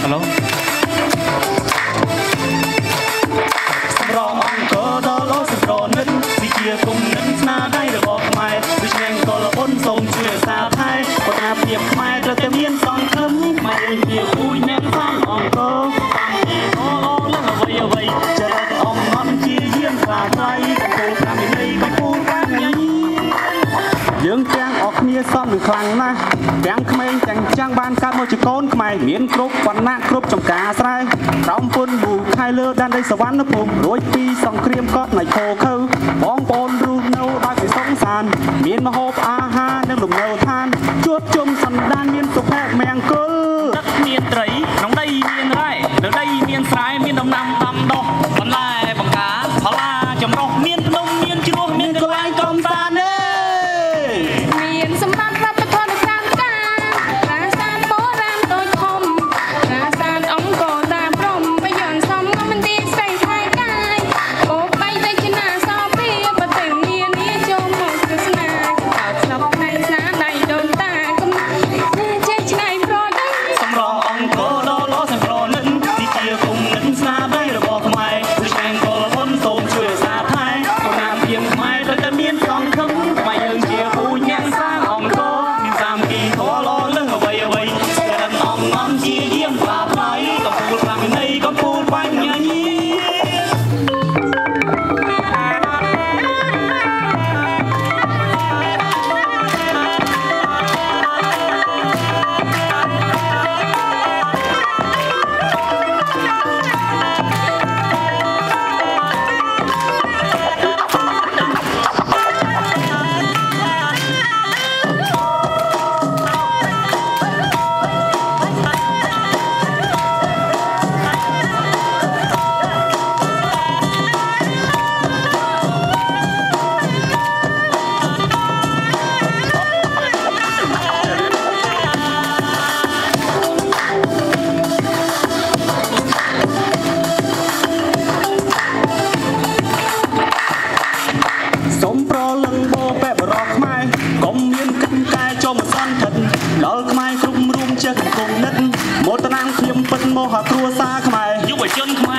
Hello សម្រងអង្គដល់លោកសម្រនិតវិជាគុំនិតស្នាដៃរបស់ខ្មែរវិញ្ញាណកលបុនសូមជួយសាថែបតាព្រៀបខ្មែរត្រូវតែមានសង្ឃឹមខ្មែរជាគូញ៉ាំសំអង្គតាមទីអលងអ្វីអ្វីចរិតអំណត់ជាយាមស្រាស្រ័យកំពូលតាមនៃកំពូលបានញ៉ាំយើងទាំងអស់គ្នាសំនឹងខ្លាំងណាស់ទាំងក្មេងទាំងចាំងបានកើតមកជាកូនខ្មែរមានគ្រប់វណ្ណៈគ្រប់ចំការស្រែក្រោមពុនមូខៃលើដែនដីសវណ្ណភូមិរួចពីសង្គ្រាមកត់ណៃខោខើបងប្អូនរស់នៅដោយពីសង្សានមានម្ហូបអាហារនិងលំនៅឋានជួបជុំសន្តានមានសុភមង្គលទឹកមានត្រីក្នុងដីមានរ៉ែនៅដីមានស្រែមានដំណាំដាំដុះបន្លែបង្ការផល្លាចម្រុះមានភ្នំមានជ្រោះមានកន្លែងកំសាន្តមានសម្បត្តិវប្បធម៌នៅតាមការប្រាសាទបុរាណតូចធំប្រាសាទអង្គរតាមព្រំបយន្តសំមន្ទីរស្រីថ្លៃកាយអូបីតែចនាសោភាបទនានាចូលមកទស្សនាកោតស្លប់ផ្នែកស្នាដៃដូនតាគុំជ័យឆ្នៃប្រដៅសម្រងអង្គដល់លោកសម្រនិតទីជាគុំនិតស្នាដៃរបស់ខ្មែរវិញ្ញាណកលបុនសូមជួយសាថែបតាព្រៀបខ្មែរត្រូវតែមានសង្ឃឹមខ្មែរយើងជាគូញ៉ាំសាងអង្គមានសាមគ្គីធម៌ល្អលឹងអ្វីអ្វីចរិតអំណន់ជាយាមស្រាស្រ័យកំពូលខាងនៃកំពូលបាញ់ញញីសូមប្រលឹងបបេបរោះខ្មែរកុំមានកាន់តែចូលមកសន្តិដល់ខ្មែរគ្រប់រួមចេះគង់និតមោទនាខ្ញុំពិតមហាគ្រួសារខ្មែរយុវជនខ្មែរ